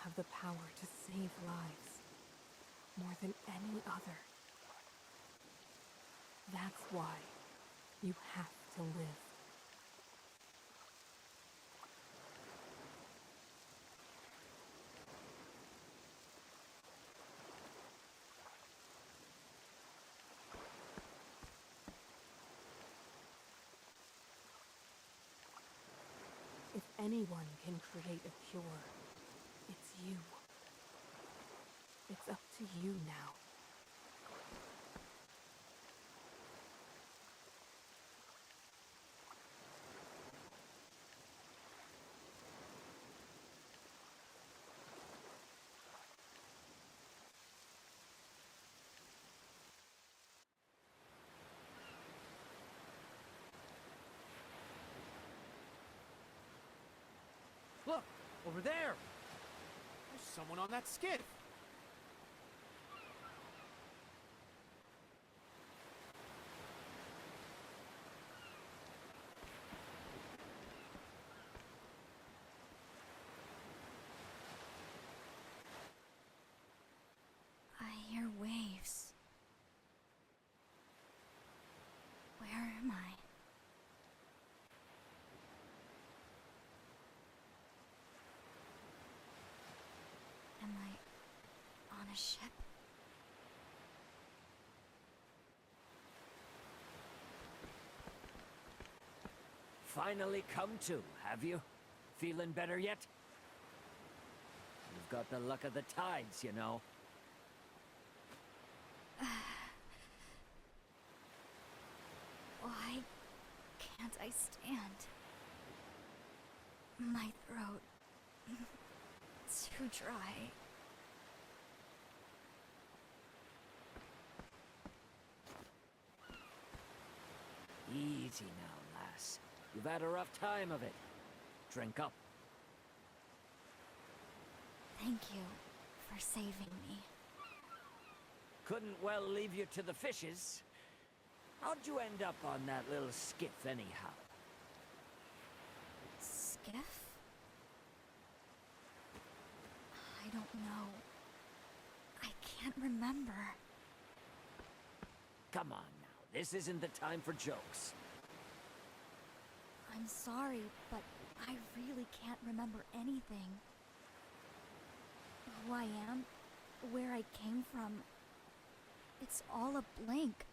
have the power to save lives, more than any other. That's why you have to live. If anyone can create a cure, it's you. It's up to you now. Look! Over there! There's someone on that skiff! I hear waves. Where am I? Am I on a ship? Finally come to, have you? Feeling better yet? You've got the luck of the tides, you know. Why can't I stand? My throat... too dry. Easy now, lass. You've had a rough time of it. Drink up. Thank you for saving me. Couldn't well leave you to the fishes. How'd you end up on that little skiff, anyhow? Skiff? I don't know. I can't remember. Come on now, this isn't the time for jokes. I'm sorry, but I really can't remember anything. Who I am, where I came from, it's all a blank.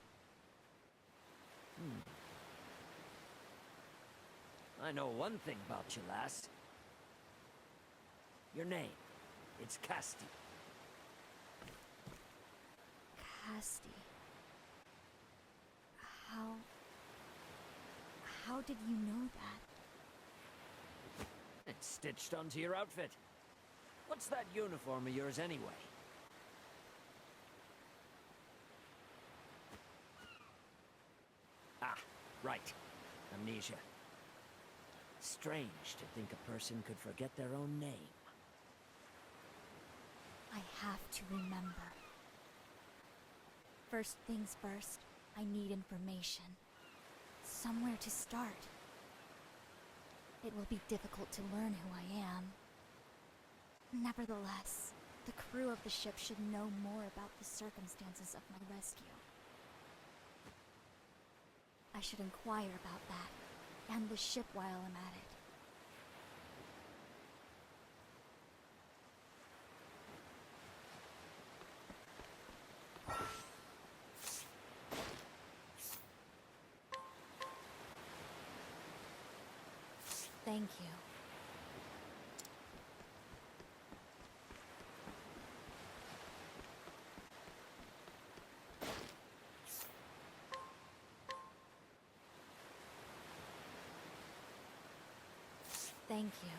I know one thing about you, lass. Your name. It's Castti. Castti. How did you know that? It's stitched onto your outfit. What's that uniform of yours anyway? Ah, right. Amnesia. Strange to think a person could forget their own name. I have to remember. First things first, I need information. Somewhere to start. It will be difficult to learn who I am. Nevertheless, the crew of the ship should know more about the circumstances of my rescue. I should inquire about that, and the ship while I'm at it. Thank you. Thank you.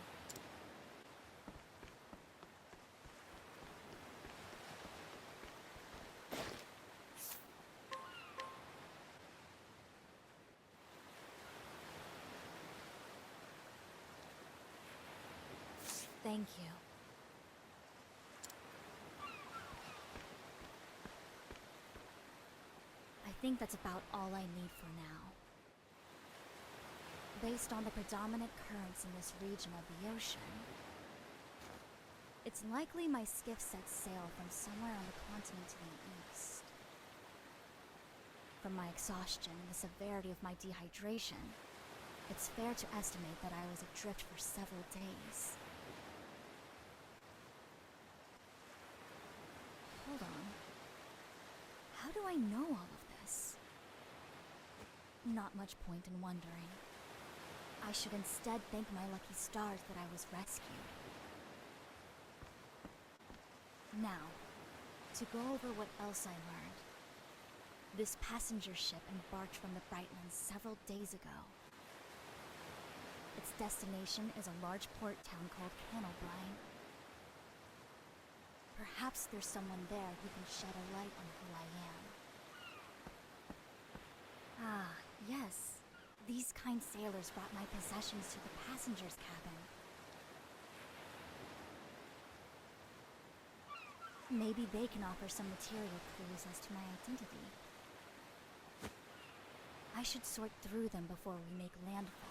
Thank you. I think that's about all I need for now. Based on the predominant currents in this region of the ocean, It's likely my skiff set sail from somewhere on the continent to the east. From my exhaustion and the severity of my dehydration, it's fair to estimate that I was adrift for several days. Hold on. How do I know all of this? Not much point in wondering. I should instead thank my lucky stars that I was rescued. Now, to go over what else I learned. This passenger ship embarked from the Brightlands several days ago. Its destination is a large port town called Cannelbrine. Perhaps there's someone there who can shed a light on who I am. Ah, yes. These kind sailors brought my possessions to the passenger's cabin. Maybe they can offer some material clues as to my identity. I should sort through them before we make landfall.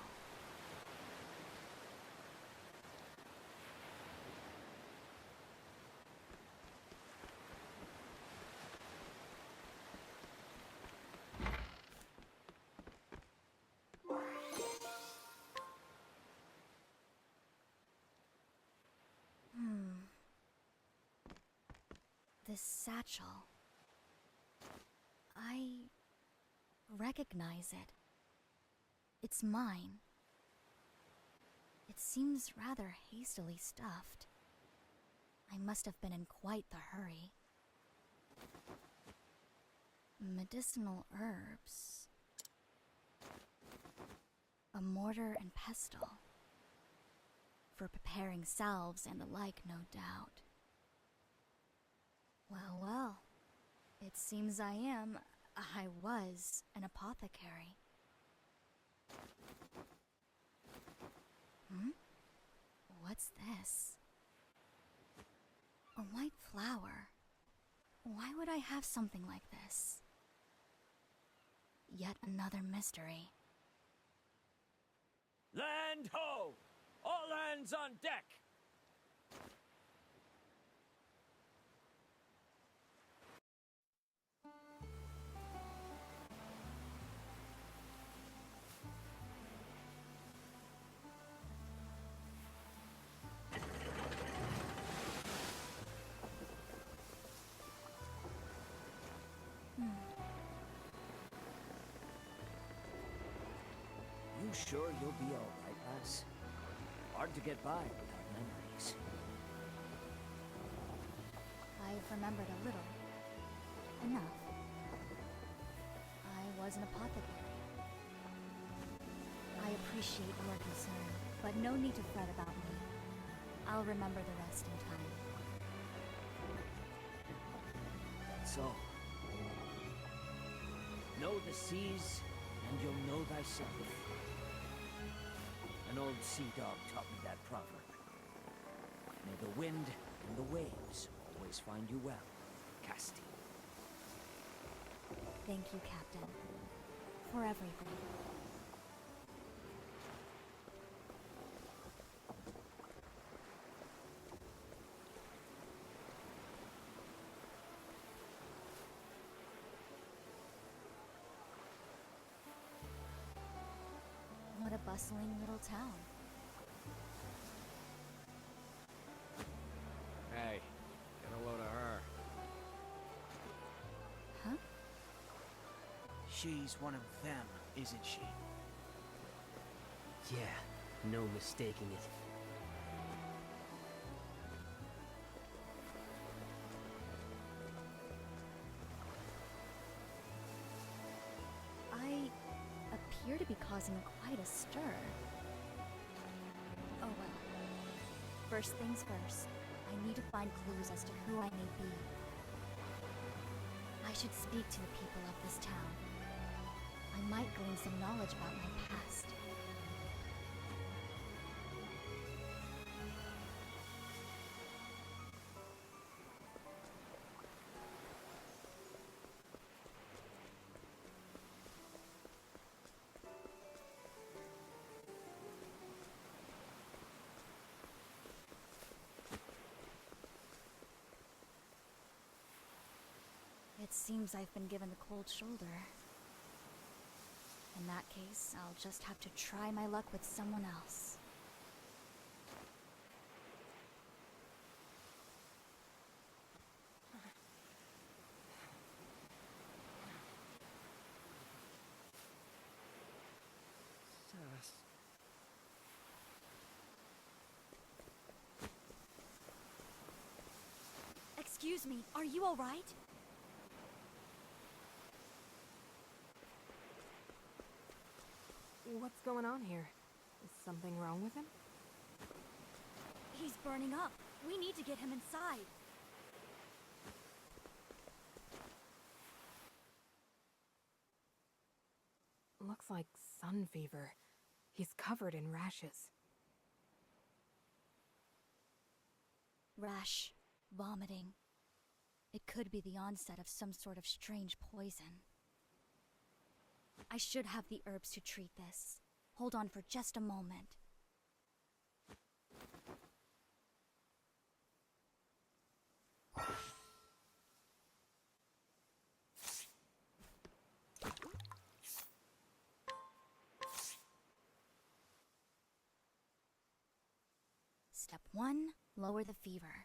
This satchel. I recognize it. It's mine. It seems rather hastily stuffed. I must have been in quite the hurry. Medicinal herbs. A mortar and pestle. For preparing salves and the like, no doubt. Well, well. It seems I was an apothecary. What's this? A white flower. Why would I have something like this? Yet another mystery. Land ho! All hands on deck! You sure you'll be all right, lass? Hard to get by without memories. I've remembered a little. Enough. I was an apothecary. I appreciate your concern, but no need to fret about me. I'll remember the rest in time. That's all. Know the seas, and you'll know thyself. An old sea dog taught me that proverb. May the wind and the waves always find you well, Castti. Thank you, Captain. For everything. What a bustling little town. Hey, get a load of her. Huh? She's one of them, isn't she? Yeah, no mistaking it. I appear to be causing quite a stir. Oh well. First things first, I need to find clues as to who I may be. I should speak to the people of this town. I might glean some knowledge about my past. It seems I've been given the cold shoulder. In that case, I'll just have to try my luck with someone else. Sass. Excuse me, are you alright? What's going on here? Is something wrong with him? He's burning up. We need to get him inside. Looks like sun fever. He's covered in rashes. Rash, vomiting. It could be the onset of some sort of strange poison. I should have the herbs to treat this. Hold on for just a moment. Step 1, lower the fever.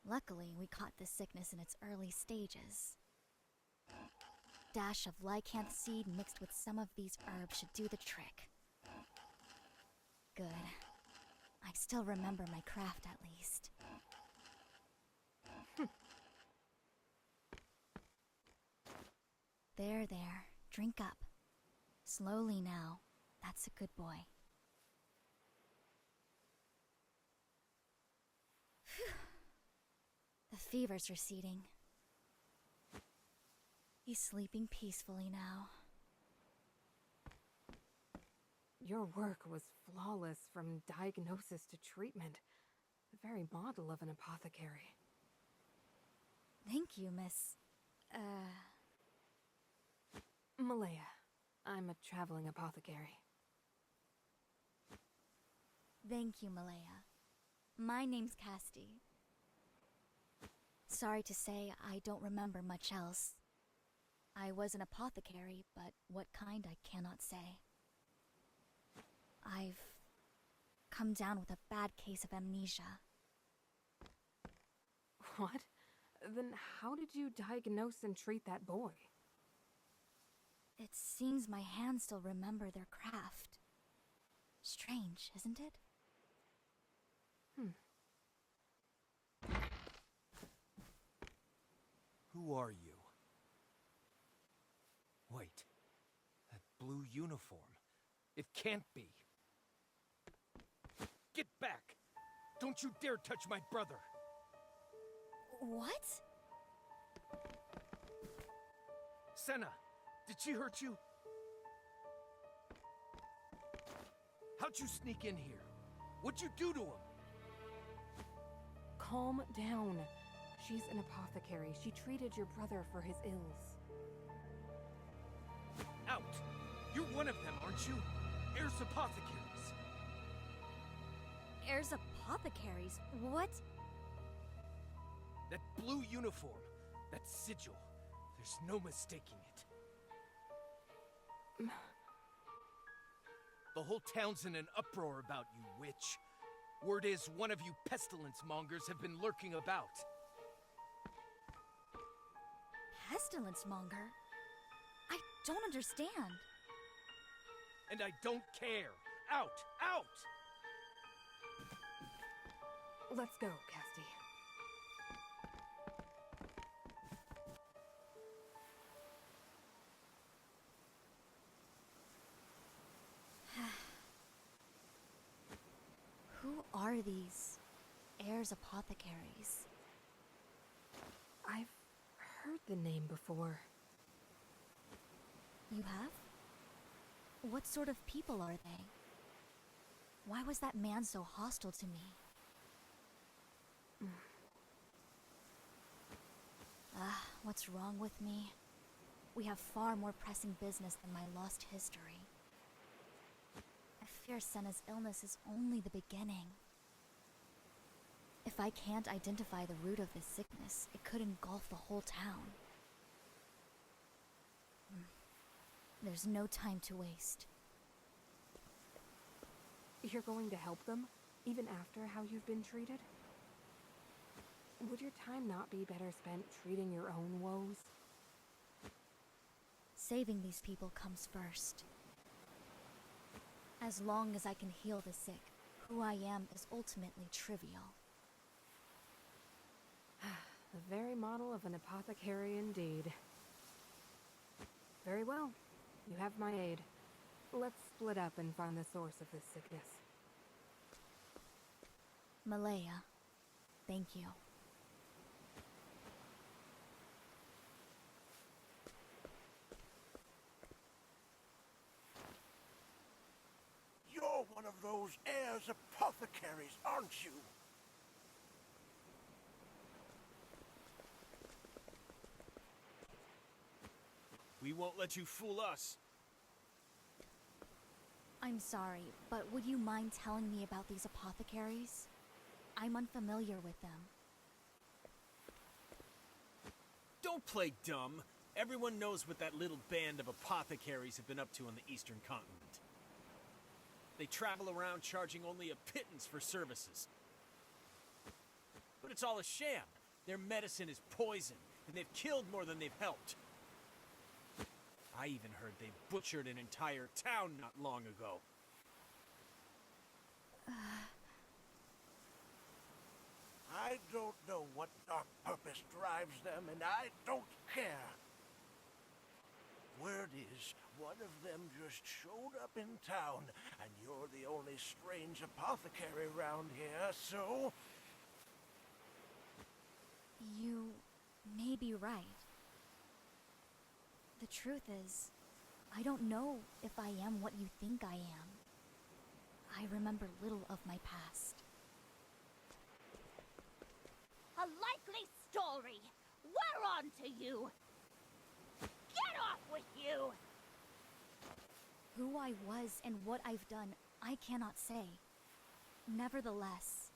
Luckily, we caught this sickness in its early stages. Dash of lycanth seed mixed with some of these herbs should do the trick. Good. I still remember my craft at least. There, there. Drink up. Slowly now. That's a good boy. The fever's receding. He's sleeping peacefully now. Your work was flawless from diagnosis to treatment. The very model of an apothecary. Thank you, Miss... Malaya. I'm a traveling apothecary. Thank you, Malaya. My name's Castti. Sorry to say, I don't remember much else. I was an apothecary, but what kind I cannot say. I've come down with a bad case of amnesia. What? Then how did you diagnose and treat that boy? It seems my hands still remember their craft. Strange, isn't it? Who are you? Wait. That blue uniform. It can't be. Get back! Don't you dare touch my brother! What? Senna, did she hurt you? How'd you sneak in here? What'd you do to him? Calm down. She's an apothecary. She treated your brother for his ills. Out! You're one of them, aren't you? Heirs apothecaries. Heirs apothecaries? What? That blue uniform, that sigil, there's no mistaking it. The whole town's in an uproar about you, witch. Word is one of you pestilence mongers have been lurking about. Pestilence monger? I don't understand. And I don't care. Out! Out! Let's go, Castti. Who are these heirs apothecaries? I've heard the name before. You have? What sort of people are they? Why was that man so hostile to me? What's wrong with me? We have far more pressing business than my lost history. I fear Senna's illness is only the beginning. If I can't identify the root of this sickness, it could engulf the whole town. There's no time to waste. You're going to help them, even after how you've been treated? Would your time not be better spent treating your own woes? Saving these people comes first. As long as I can heal the sick, who I am is ultimately trivial. The very model of an apothecary indeed. Very well. You have my aid. Let's split up and find the source of this sickness. Malaya, thank you. You're one of those heirs apothecaries, aren't you? We won't let you fool us. I'm sorry, but would you mind telling me about these apothecaries? I'm unfamiliar with them. Don't play dumb. Everyone knows what that little band of apothecaries have been up to on the Eastern Continent. They travel around charging only a pittance for services. But it's all a sham. Their medicine is poison, and they've killed more than they've helped. I even heard they butchered an entire town not long ago. I don't know what dark purpose drives them, and I don't care. Word is, one of them just showed up in town, and you're the only strange apothecary around here, so... You may be right. The truth is, I don't know if I am what you think I am. I remember little of my past. A likely story! We're on to you! Get off with you! Who I was and what I've done, I cannot say. Nevertheless,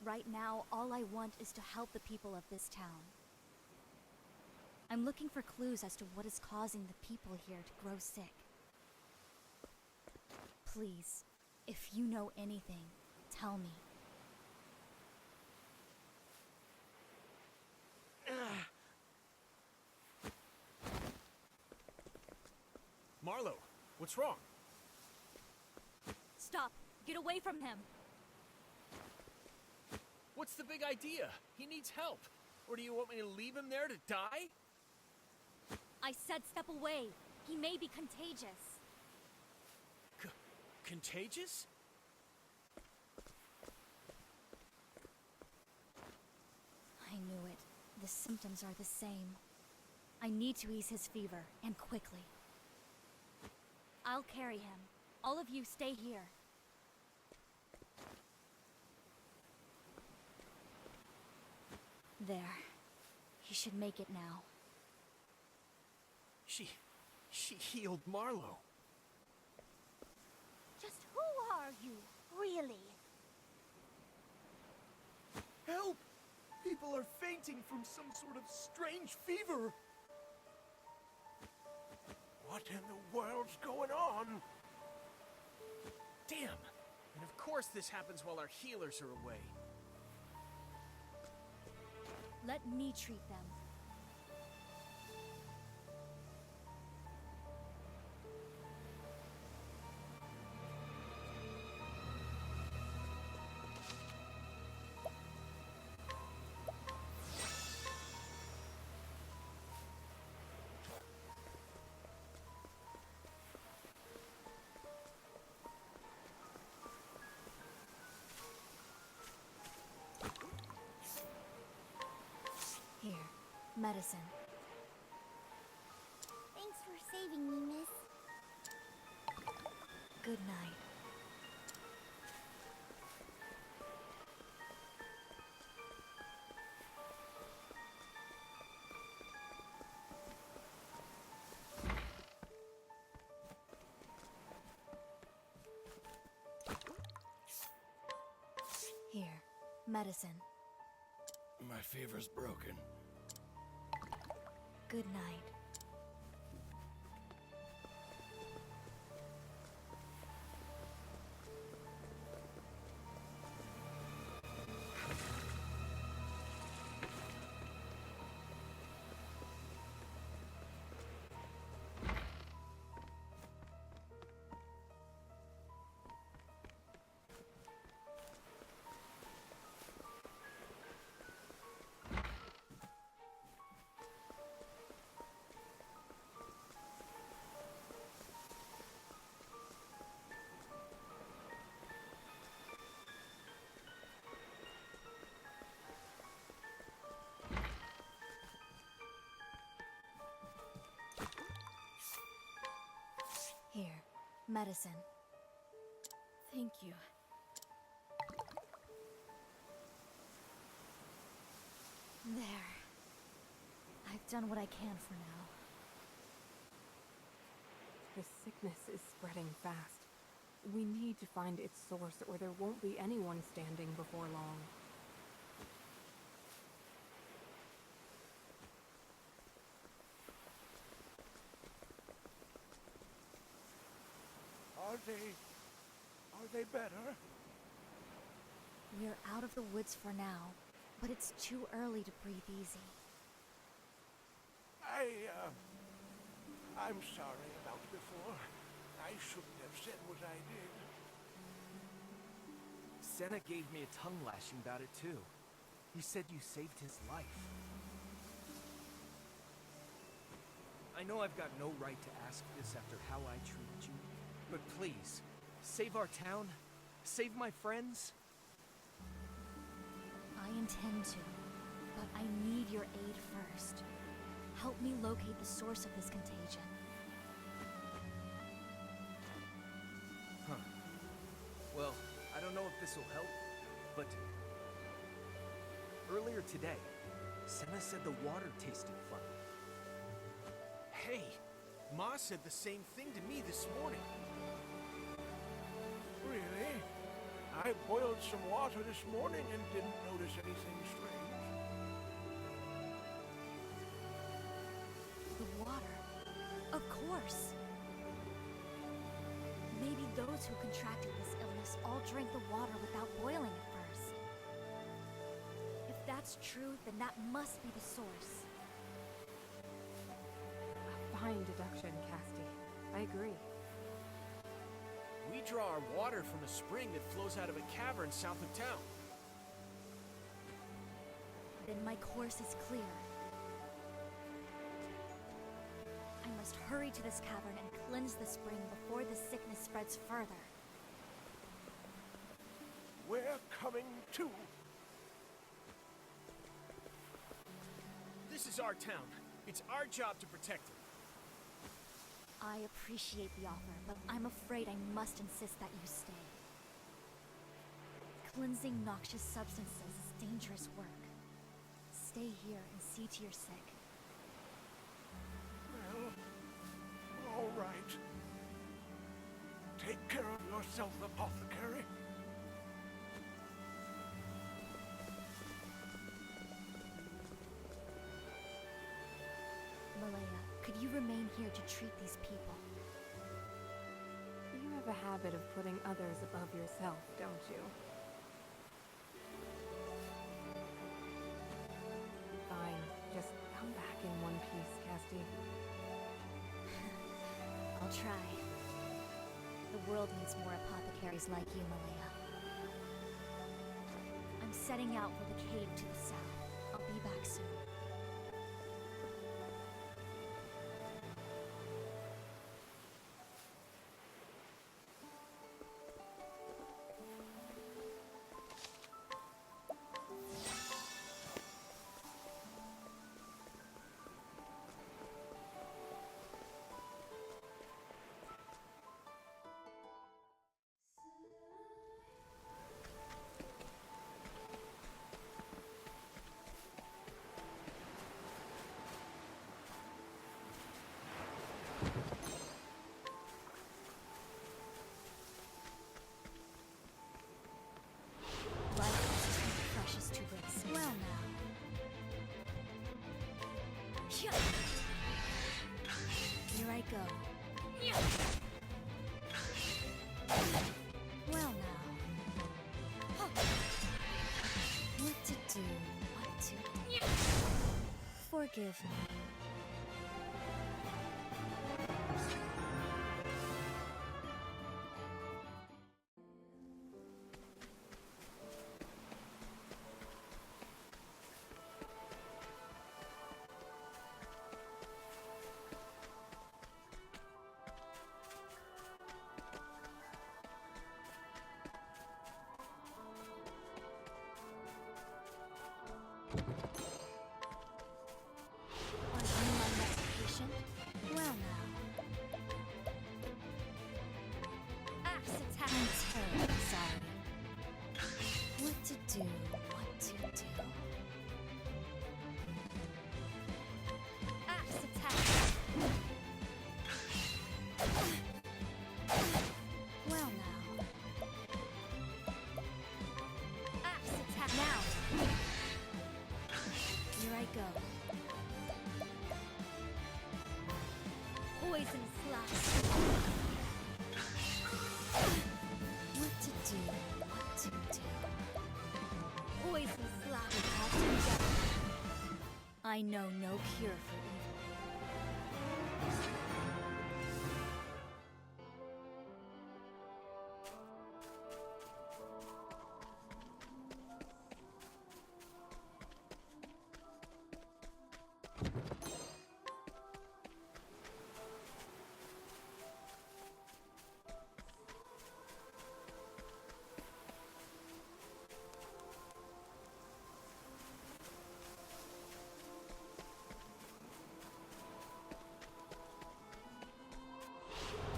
right now, all I want is to help the people of this town. I'm looking for clues as to what is causing the people here to grow sick. Please, if you know anything, tell me. Marlo, what's wrong? Stop! Get away from him! What's the big idea? He needs help. Or do you want me to leave him there to die? I said step away! He may be contagious. Contagious? I knew it. The symptoms are the same. I need to ease his fever, and quickly. I'll carry him. All of you stay here. There. He should make it now. She healed Marlo. Just who are you, really? Help! People are fainting from some sort of strange fever. What in the world's going on? Damn. And of course this happens while our healers are away. Let me treat them. Here, medicine. Thanks for saving me, miss. Good night. Here, medicine. My fever's broken. Good night. Medicine. Thank you. There. I've done what I can for now. The sickness is spreading fast. We need to find its source or there won't be anyone standing before long. Are they better? We're out of the woods for now, but it's too early to breathe easy. I'm sorry about before. I shouldn't have said what I did. Senna gave me a tongue lashing about it too. He said you saved his life. I know I've got no right to ask this after how I treated you, but please, save our town, save my friends. I intend to, but I need your aid first. Help me locate the source of this contagion. Huh. Well, I don't know if this will help, but earlier today, Senna said the water tasted funny. Hey, Ma said the same thing to me this morning. Really? I boiled some water this morning and didn't notice anything strange. The water. Of course. Maybe those who contracted this illness all drank the water without boiling it first. If that's true, then that must be the source. A fine deduction, Castti. I agree. We draw our water from a spring that flows out of a cavern south of town. Then my course is clear. I must hurry to this cavern and cleanse the spring before the sickness spreads further. We're coming too. This is our town. It's our job to protect it. I appreciate the offer, but I'm afraid I must insist that you stay. Cleansing noxious substances is dangerous work. Stay here and see to your sick. Well, all right. Take care of yourself, apothecary. Malaya, could you remain here to treat these people? You have a habit of putting others above yourself, don't you? Fine. Just come back in one piece, Castti. I'll try. The world needs more apothecaries like you, Malaya. I'm setting out for the cave to the south. I'll be back soon. Well now. Here I go. Well now. What to do, what to... Forgive me. Are you my next patient? Well now. I know no cure for evil.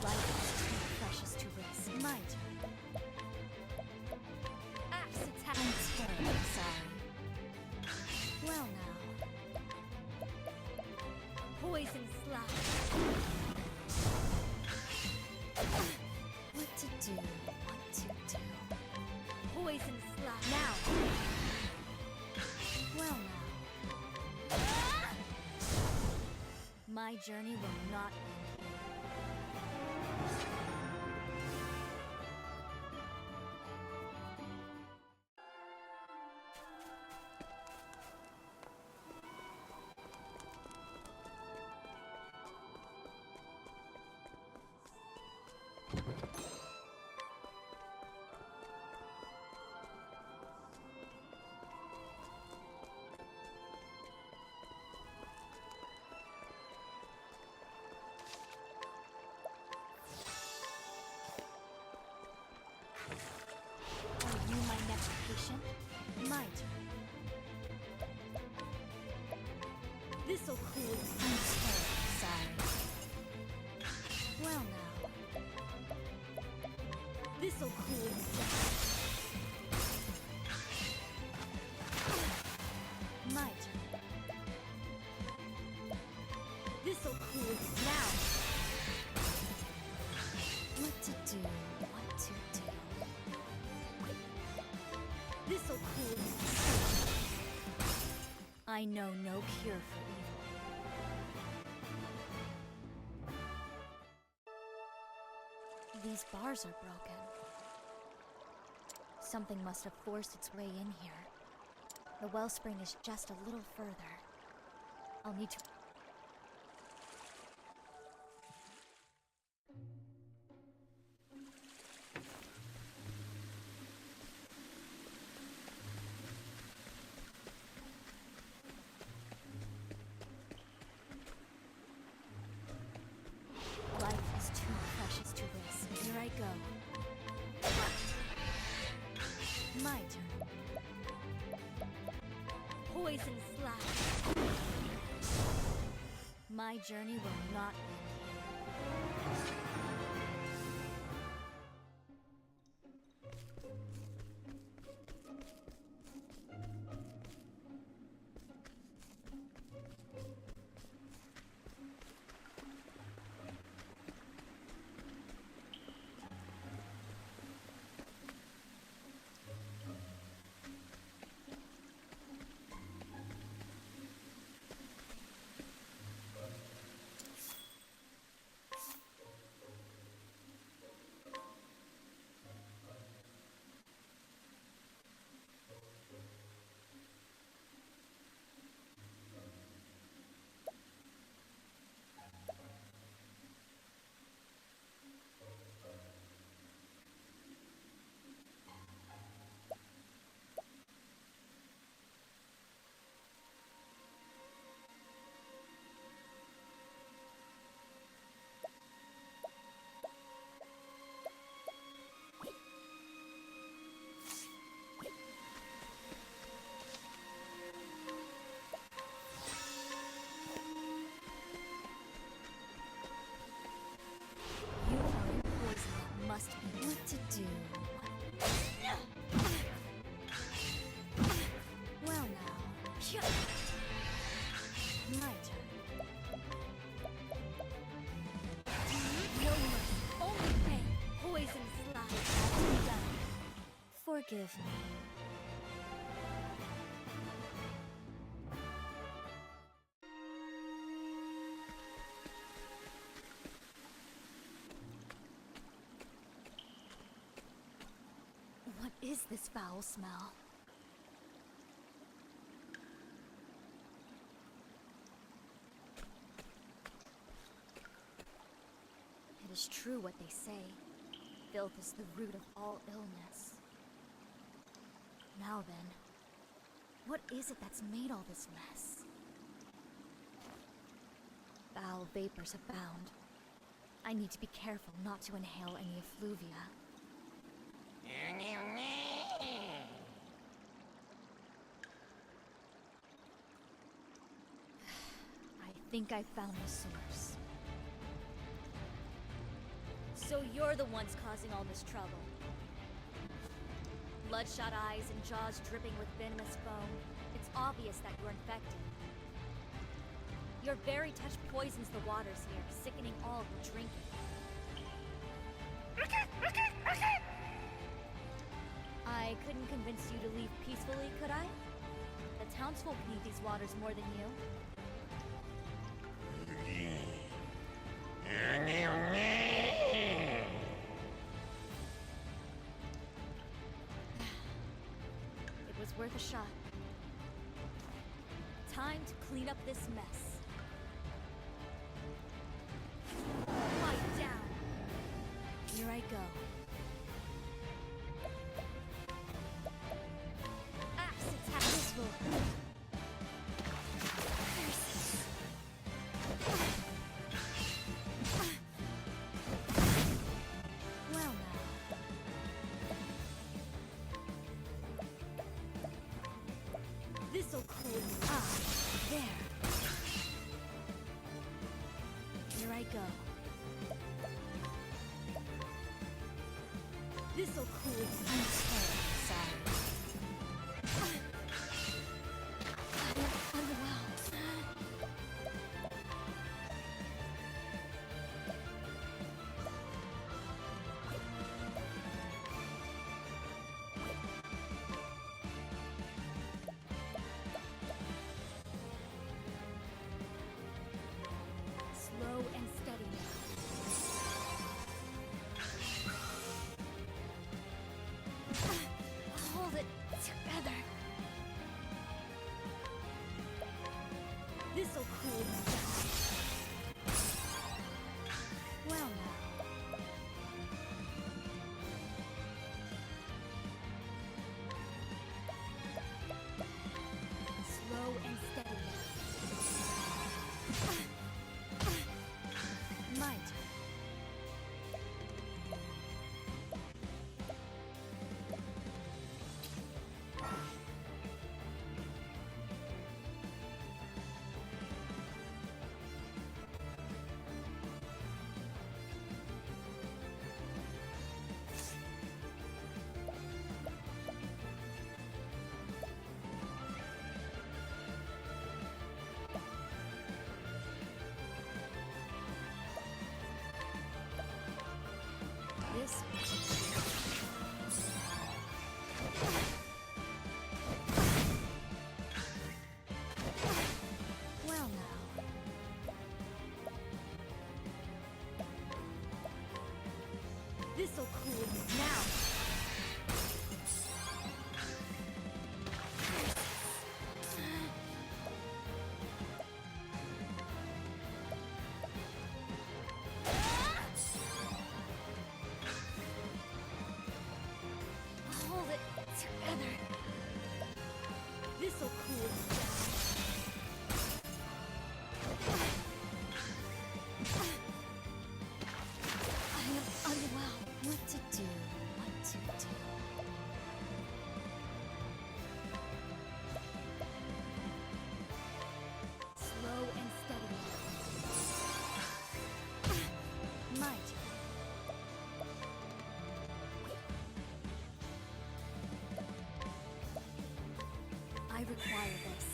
Life is too precious to risk. My turn. Axe attack. I'm terribly sorry. Well now. Poison slash. What to do? What to do? Poison slash. Now. Well now. My journey will not end here. Are you my next patient? My turn. This'll cool. I'm terribly sorry. Well now. This'll cool you down. My turn. This'll cool you now. What to do? What to do? This'll cool you. I know no cure for evil. These bars are broken. Something must have forced its way in here. The wellspring is just a little further. I'll need to... Life is too precious to risk. Here I go. My turn. Poison slash. My journey will not end here. You are in poison that must be what to do. Well now. My turn. No mercy, only pain. Poison slash. Done. Forgive me. What is this foul smell? is true what they say. Filth is the root of all illness. Now then, what is it that's made all this mess? Foul vapors abound. I need to be careful not to inhale any effluvia. I think I found the source. So you're the ones causing all this trouble. Bloodshot eyes and jaws dripping with venomous foam. It's obvious that you're infected. Your very touch poisons the waters here, sickening all who drink it. I couldn't convince you to leave peacefully, could I? The townsfolk need these waters more than you. It was worth a shot. Time to clean up this mess. Quiet down. Here I go. Axe attack this room. Well now. This'll cool you. Ah, there. Here I go. This'll cool you. I'm terribly sorry. I'm underwhelmed. Slow and steady now. Hold it together. This'll cool you down. Well now. Slow and steady now. Might. This well now. This'll cool you now. Hold it together. This'll cool you down. I am unwell. What to do? What to do? Slow and steady. Might. I require this.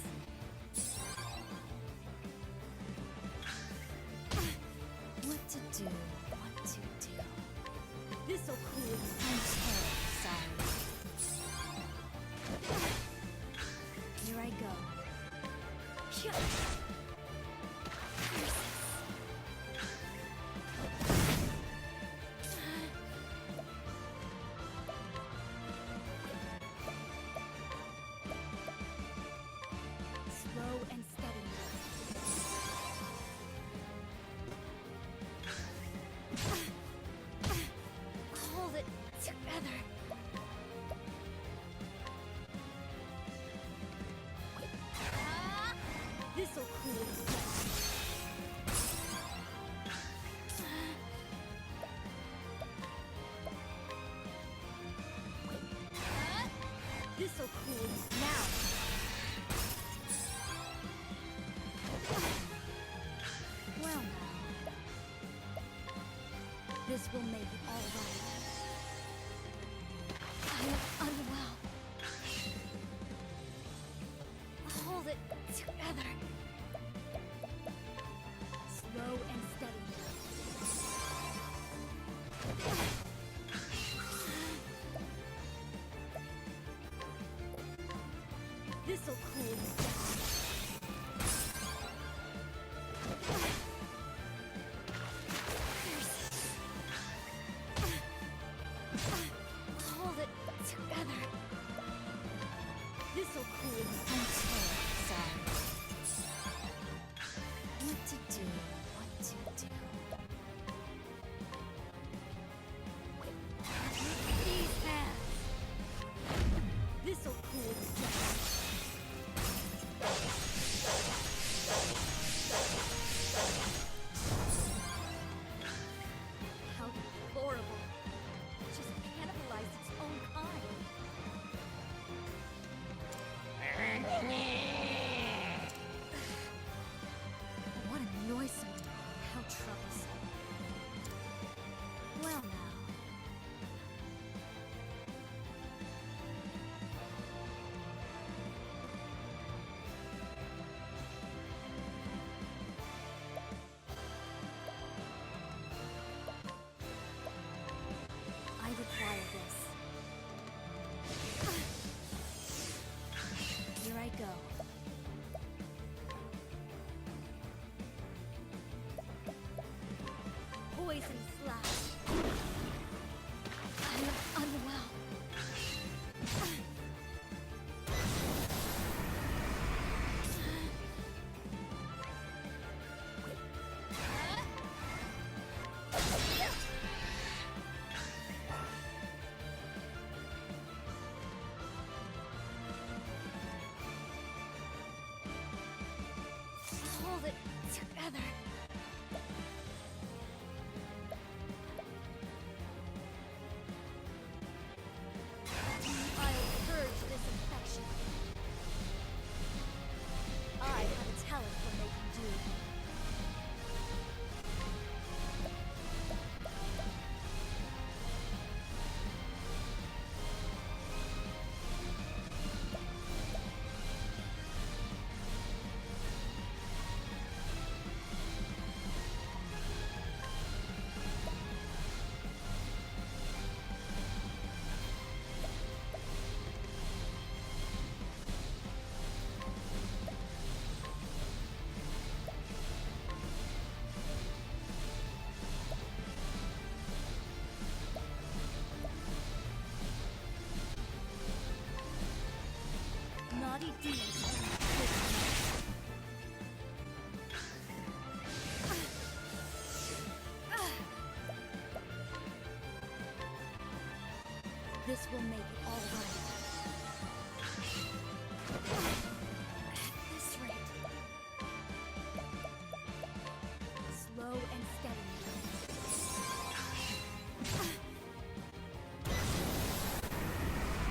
What to do? What to do? This'll cool you. I'm terribly sorry. Here I go. Slow and steady. cool down. This'll cool now. Well now. This will make it all right. I am unwell. Hold it together. Slow and steady. This'll cool you down. Hold it together. This'll cool you. I'm so sorry. What to do? What to do? These hands. This'll cool you down. How deplorable. It just cannibalized its own kind. What a noisome. How troublesome. Well now. I require this. Here I go. Poison slash. I am unwell. Hold it together. I'll purge this infection. I have a talent for making do. Naughty deeds and goodness. This will make it all right. At this rate. Slow and steady.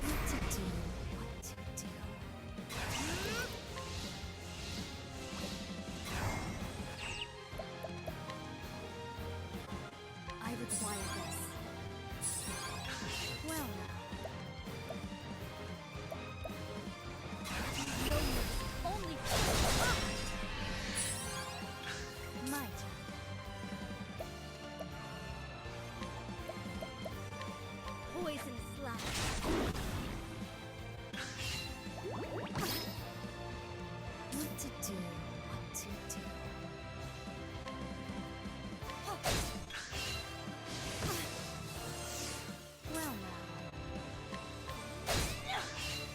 What to do? What to do? I require this. Well now. No mercy, only might. Poison slash. What to do? What to do? Well now.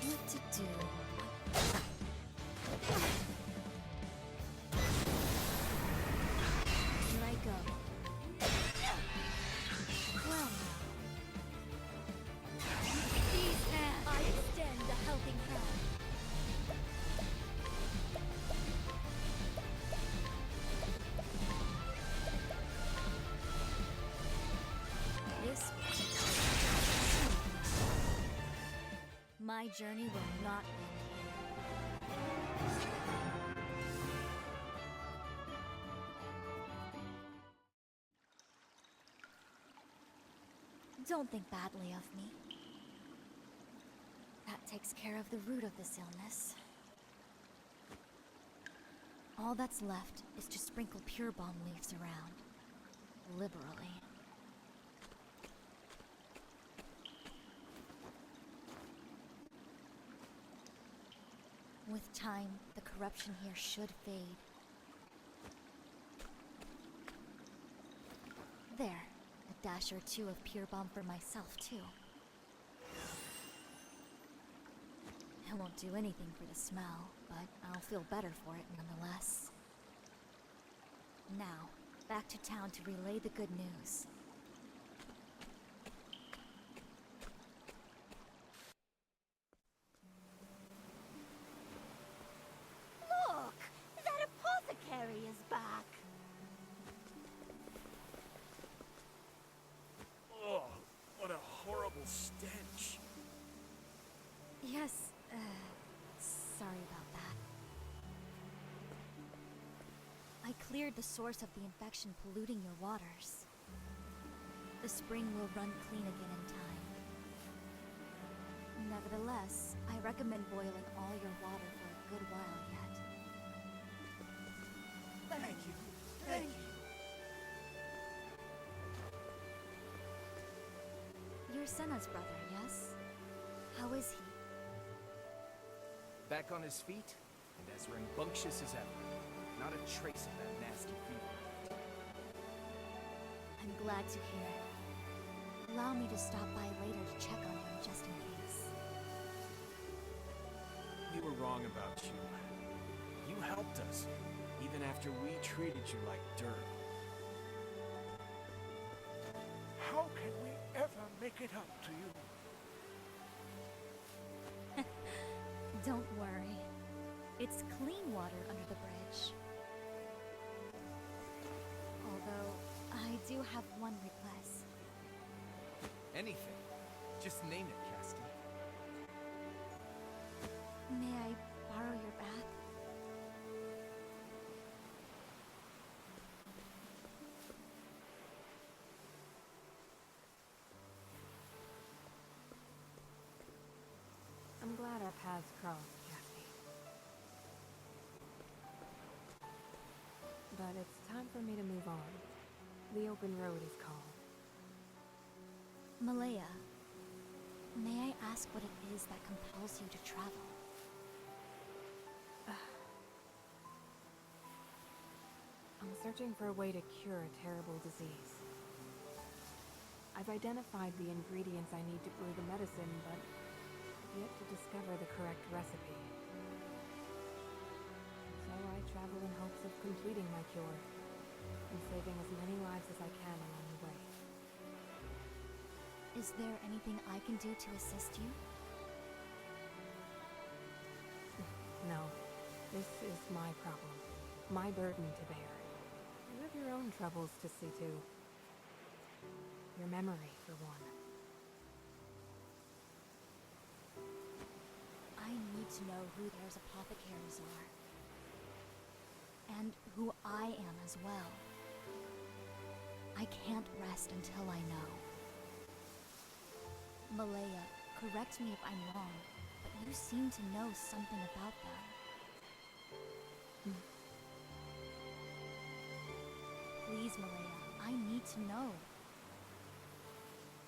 What to do? Here I go. Well now. These hands. I extend a helping hand. journey will not end here. Don't think badly of me. That takes care of the root of this illness. All that's left is to sprinkle pure balm leaves around, liberally. With time, the corruption here should fade. There, a dash or two of pure balm for myself, too. I won't do anything for the smell, but I'll feel better for it nonetheless. Now, back to town to relay the good news. Look! That apothecary is back! Oh, what a horrible stench. Yes, sorry about that. I cleared the source of the infection polluting your waters. The spring will run clean again in time. Nevertheless, I recommend boiling all your water for a good while yet. Thank you. Thank you. You're Senna's brother, yes? How is he? Back on his feet, and as rambunctious as ever. Not a trace of that nasty fever. I'm glad to hear. Allow me to stop by later to check on him just in case. We were wrong about you. You helped us, even after we treated you like dirt. How can we ever make it up to you? Don't worry. It's clean water under the bridge. Although, I do have one request. Anything. Just name it, Castti. May I borrow your bath? I'm glad our paths crossed, Castti. But it's time for me to move on. The open road is called. Malaya, may I ask what it is that compels you to travel? I'm searching for a way to cure a terrible disease. I've identified the ingredients I need to brew the medicine, but I've yet to discover the correct recipe. So I travel in hopes of completing my cure, and saving as many lives as I can along the way. Is there anything I can do to assist you? No, this is my problem, my burden to bear. You have your own troubles to see to. Your memory, for one. I need to know who there's apothecaries are. And who I am as well. I can't rest until I know. Malaya, correct me if I'm wrong, but you seem to know something about them. Please, Malaya, I need to know.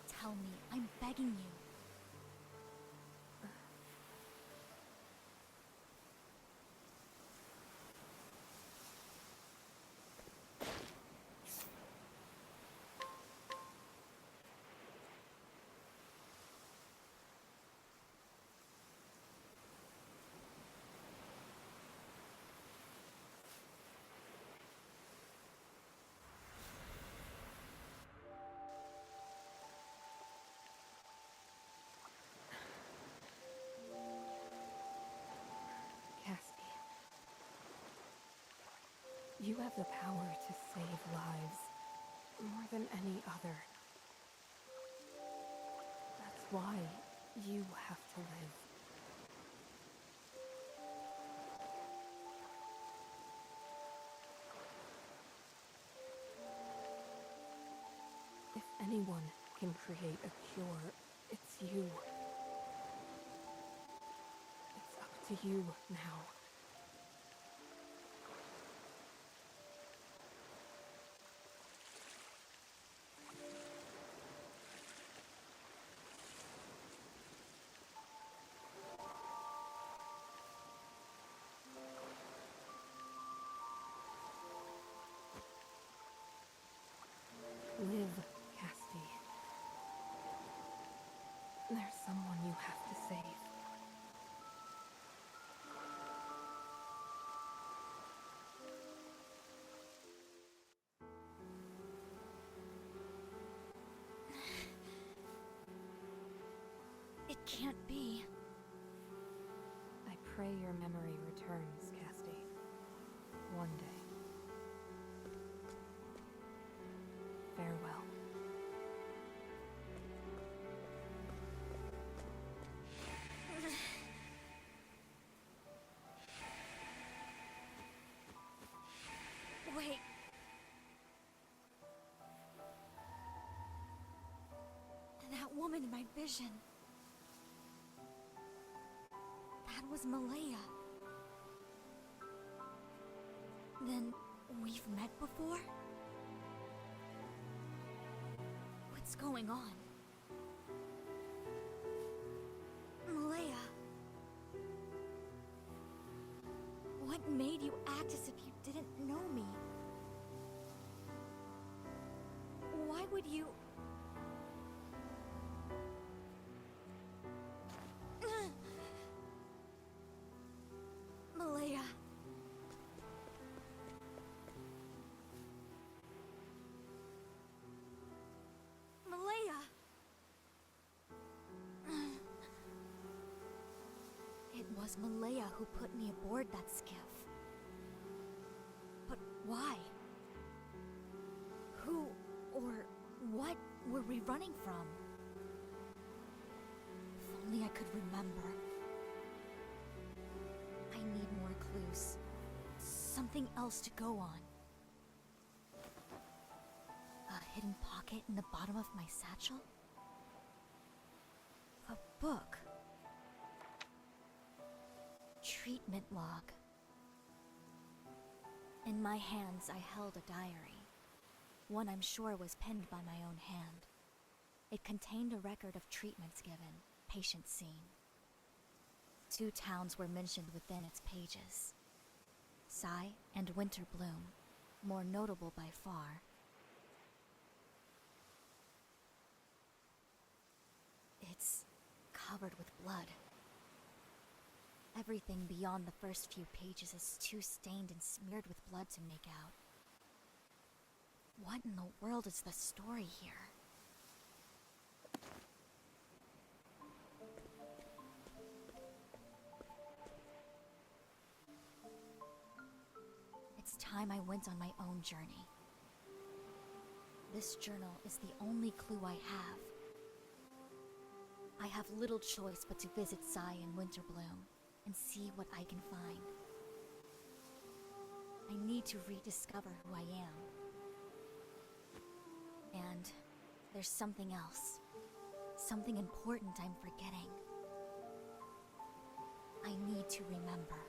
Tell me, I'm begging you. Castti. You have the power to save lives, more than any other. That's why you have to live. anyone can create a cure, it's you. It's up to you now. Live, Castti. There's someone you have to save. It can't be. I pray your memory returns, Castti. One day. Farewell. Wait. That woman in my vision. That was Malaya. Then we've met before? What's going on? Malaya. What made you act as if you didn't know me? Why would you... Malaya. Malaya. It was Malaya who put me aboard that skiff. But why? Who or what were we running from? If only I could remember. I need more clues. Something else to go on. A hidden pocket in the bottom of my satchel? A book. Treatment log. In my hands, I held a diary. One I'm sure was penned by my own hand. It contained a record of treatments given, patients seen. 2 towns were mentioned within its pages. Sai and Winterbloom, more notable by far. It's covered with blood. Everything beyond the first few pages is too stained and smeared with blood to make out. What in the world is the story here? It's time I went on my own journey. This journal is the only clue I have. I have little choice but to visit Sai and Winterbloom and see what I can find. I need to rediscover who I am. And there's something else. Something important I'm forgetting. I need to remember.